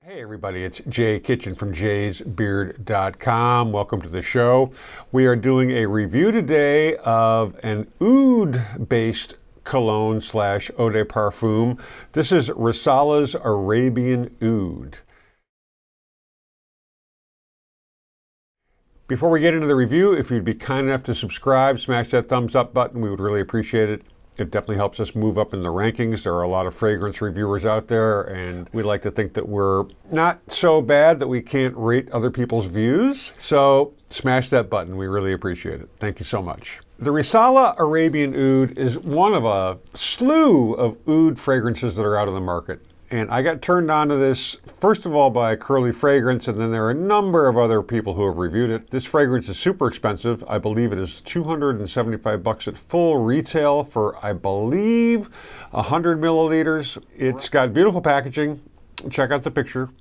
Hey everybody, it's Jay Kitchen from jaysbeard.com. Welcome to the show. We are doing a review today of an oud-based cologne slash eau de parfum. This is Rasala's Arabian Oud. Before we get into the review, if you'd be kind enough to subscribe, smash that thumbs up button, we would really appreciate it. It definitely helps us move up in the rankings. There are a lot of fragrance reviewers out there, and we like to think that we're not so bad that we can't rate other people's views. So smash that button. We really appreciate it. Thank you so much. The Rasala Arabian Oud is one of a slew of oud fragrances that are out on the market. And I got turned on to this, first of all, by Curly Fragrance, and then there are a number of other people who have reviewed it. This fragrance is super expensive. I believe it is $275 at full retail for, I believe, 100 milliliters. It's got beautiful packaging. Check out the picture.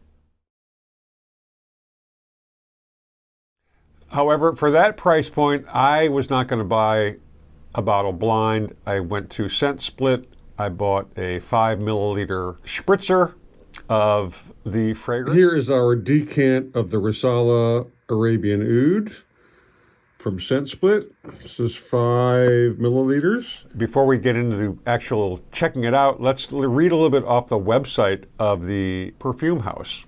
However, for that price point, I was not going to buy a bottle blind. I went to Scent Split. I bought a 5 milliliter spritzer of the fragrance. Here is our decant of the Rasala Arabian Oud from Scent Split. This is 5 milliliters. Before we get into the actual checking it out, let's read a little bit off the website of the perfume house.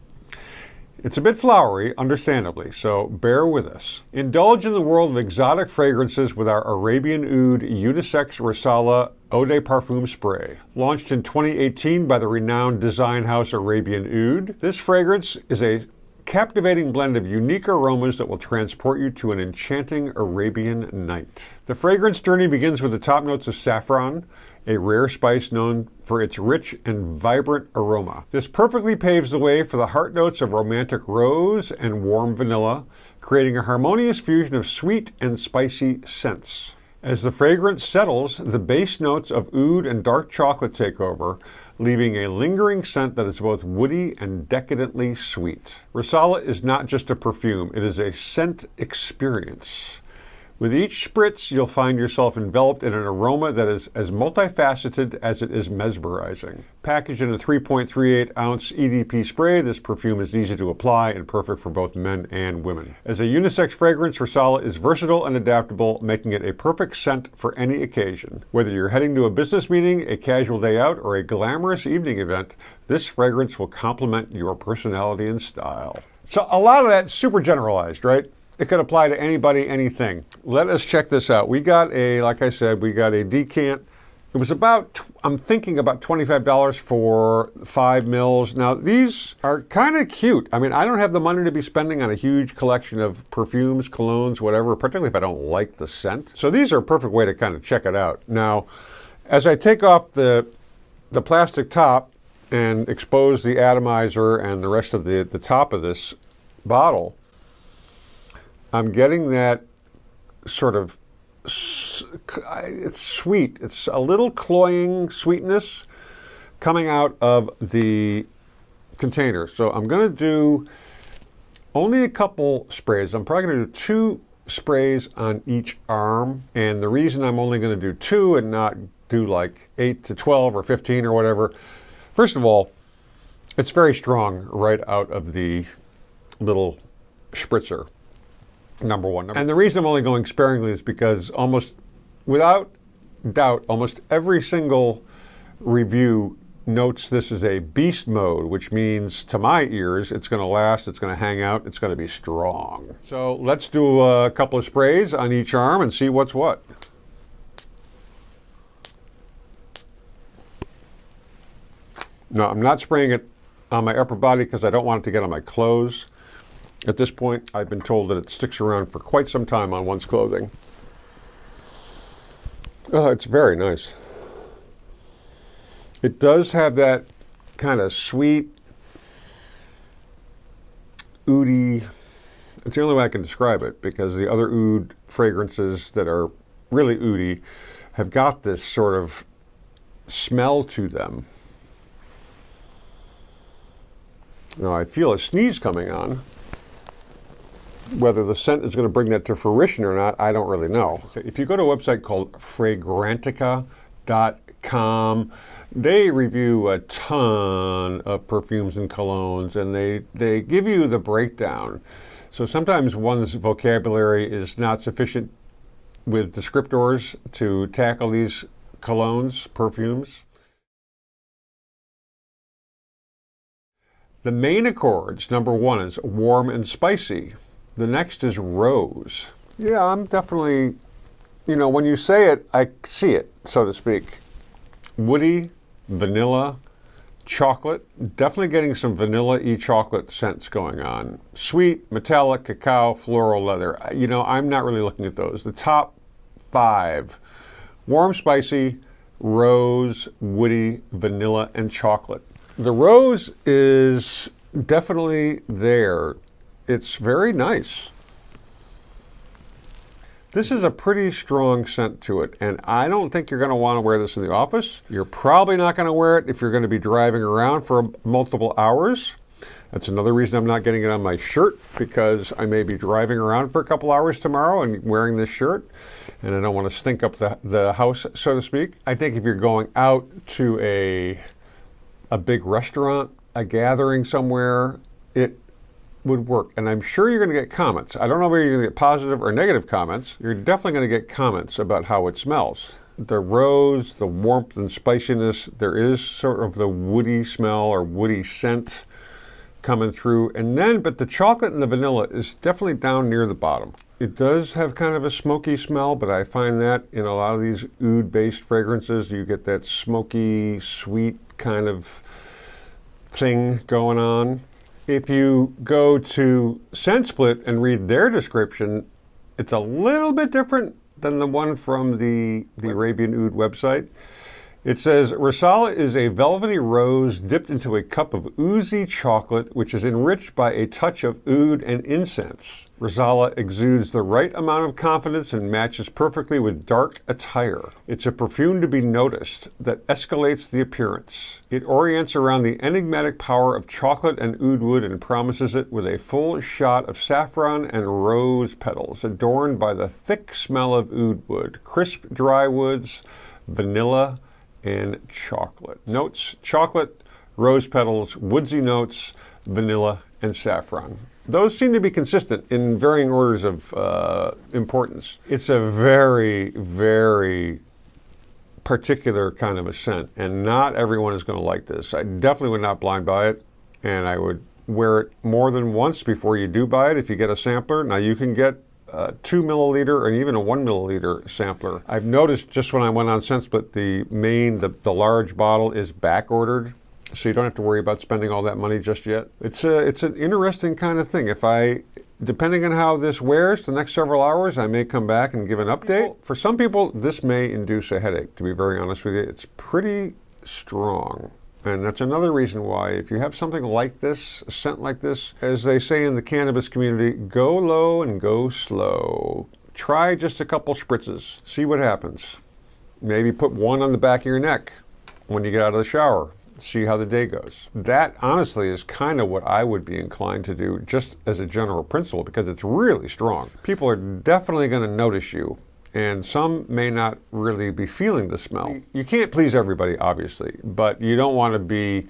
It's a bit flowery, understandably, so bear with us. Indulge in the world of exotic fragrances with our Arabian Oud Unisex Rasala Eau de Parfum Spray. Launched in 2018 by the renowned design house Arabian Oud, this fragrance is a captivating blend of unique aromas that will transport you to an enchanting Arabian night. The fragrance journey begins with the top notes of saffron, a rare spice known for its rich and vibrant aroma. This perfectly paves the way for the heart notes of romantic rose and warm vanilla, creating a harmonious fusion of sweet and spicy scents. As the fragrance settles, the base notes of oud and dark chocolate take over, leaving a lingering scent that is both woody and decadently sweet. Rasala is not just a perfume, it is a scent experience. With each spritz, you'll find yourself enveloped in an aroma that is as multifaceted as it is mesmerizing. Packaged in a 3.38 ounce EDP spray, this perfume is easy to apply and perfect for both men and women. As a unisex fragrance, Rasala is versatile and adaptable, making it a perfect scent for any occasion. Whether you're heading to a business meeting, a casual day out, or a glamorous evening event, this fragrance will complement your personality and style. So a lot of that's super generalized, right? It could apply to anybody, anything. Let us check this out. We got a, like I said, we got a decant. It was about, I'm thinking about $25 for 5 mils. Now, these are kind of cute. I mean, I don't have the money to be spending on a huge collection of perfumes, colognes, whatever, particularly if I don't like the scent. So these are a perfect way to kind of check it out. Now, as I take off the plastic top and expose the atomizer and the rest of the top of this bottle, I'm getting that sort of, it's sweet. It's a little cloying sweetness coming out of the container. So I'm going to do only a couple sprays. I'm probably going to do 2 sprays on each arm. And the reason I'm only going to do 2 and not do like 8 to 12 or 15 or whatever, first of all, it's very strong right out of the little spritzer. Number one. And the reason I'm only going sparingly is because almost, without doubt, almost every single review notes this is a beast mode, which means to my ears, it's going to last, it's going to hang out, it's going to be strong. So let's do a couple of sprays on each arm and see what's what. No, I'm not spraying it on my upper body because I don't want it to get on my clothes. At this point, I've been told that it sticks around for quite some time on one's clothing. It's very nice. It does have that kind of sweet, oudy, it's the only way I can describe it, because the other oud fragrances that are really oudy have got this sort of smell to them. Now, I feel a sneeze coming on. Whether the scent is going to bring that to fruition or not, I don't really know. If you go to a website called fragrantica.com, JKB&x. They review a ton of perfumes and colognes, and they give you the breakdown. So sometimes one's vocabulary is not sufficient with descriptors to tackle these colognes, perfumes. The main accords, number one is warm and spicy. The next is rose. Yeah, I'm definitely, when you say it, I see it, so to speak. Woody, vanilla, chocolate. Definitely getting some vanilla-y chocolate scents going on. Sweet, metallic, cacao, floral, leather. I'm not really looking at those. The top 5. Warm, spicy, rose, woody, vanilla, and chocolate. The rose is definitely there. It's very nice. This is a pretty strong scent to it, and I don't think you're going to want to wear this in the office. You're probably not going to wear it if you're going to be driving around for multiple hours. That's another reason I'm not getting it on my shirt, because I may be driving around for a couple hours tomorrow and wearing this shirt, and I don't want to stink up the house, so to speak. I think if you're going out to a big restaurant, a gathering somewhere, it would work. And I'm sure you're going to get comments. I don't know whether you're going to get positive or negative comments. You're definitely going to get comments about how it smells. The rose, the warmth and spiciness, there is sort of the woody smell or woody scent coming through. But the chocolate and the vanilla is definitely down near the bottom. It does have kind of a smoky smell, but I find that in a lot of these oud-based fragrances, you get that smoky, sweet kind of thing going on. If you go to ScentSplit and read their description, it's a little bit different than the one from the Arabian Oud website. It says, Rasala is a velvety rose dipped into a cup of oozy chocolate, which is enriched by a touch of oud and incense. Rasala exudes the right amount of confidence and matches perfectly with dark attire. It's a perfume to be noticed that escalates the appearance. It orients around the enigmatic power of chocolate and oud wood and promises it with a full shot of saffron and rose petals, adorned by the thick smell of oud wood, crisp dry woods, vanilla, and chocolate. Notes: chocolate, rose petals, woodsy notes, vanilla, and saffron. Those seem to be consistent in varying orders of importance. It's a very, very particular kind of a scent, and not everyone is going to like this. I definitely would not blind buy it, and I would wear it more than once before you do buy it if you get a sampler. Now you can get 2 milliliter and even a 1 milliliter sampler. I've noticed just when I went on ScentSplit, the large bottle is back ordered, so you don't have to worry about spending all that money just yet. It's an interesting kind of thing. Depending on how this wears the next several hours, I may come back and give an update. For some people, this may induce a headache, to be very honest with you. It's pretty strong. And that's another reason why, if you have something like this, a scent like this, as they say in the cannabis community, go low and go slow. Try just a couple spritzes. See what happens. Maybe put one on the back of your neck when you get out of the shower. See how the day goes. That, honestly, is kind of what I would be inclined to do, just as a general principle, because it's really strong. People are definitely going to notice you, and some may not really be feeling the smell. You can't please everybody, obviously, but you don't want to be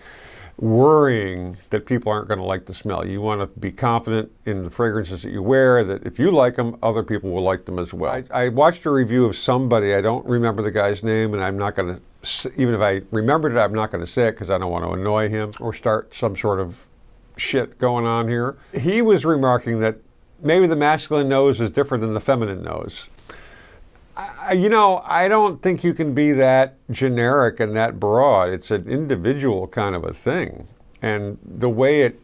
worrying that people aren't going to like the smell. You want to be confident in the fragrances that you wear, that if you like them, other people will like them as well. I watched a review of somebody, I don't remember the guy's name, and I'm not going to, even if I remembered it, I'm not going to say it because I don't want to annoy him or start some sort of shit going on here. He was remarking that maybe the masculine nose is different than the feminine nose. I don't think you can be that generic and that broad. It's an individual kind of a thing. And the way it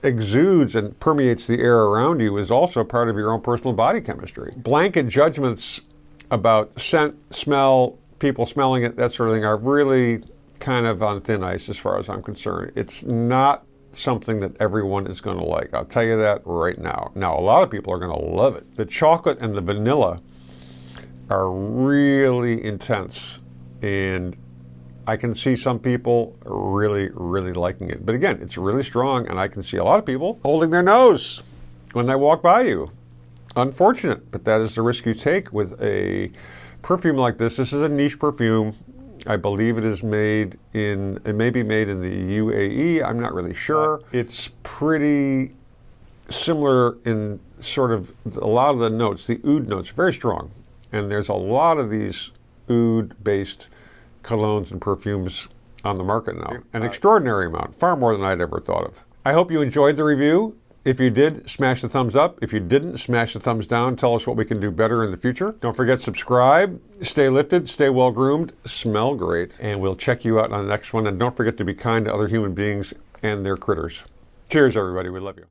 exudes and permeates the air around you is also part of your own personal body chemistry. Blanket judgments about scent, smell, people smelling it, that sort of thing, are really kind of on thin ice as far as I'm concerned. It's not something that everyone is going to like. I'll tell you that right now. Now, a lot of people are going to love it. The chocolate and the vanilla are really intense, and I can see some people really, really liking it. But again, it's really strong, and I can see a lot of people holding their nose when they walk by you. Unfortunate, but that is the risk you take with a perfume like this. This is a niche perfume. I believe it is made in, it may be made in the UAE, I'm not really sure. It's pretty similar in sort of a lot of the notes, the oud notes, very strong. And there's a lot of these oud-based colognes and perfumes on the market now. An extraordinary amount, far more than I'd ever thought of. I hope you enjoyed the review. If you did, smash the thumbs up. If you didn't, smash the thumbs down. Tell us what we can do better in the future. Don't forget, subscribe, stay lifted, stay well groomed, smell great, and we'll check you out on the next one. And don't forget to be kind to other human beings and their critters. Cheers, everybody. We love you.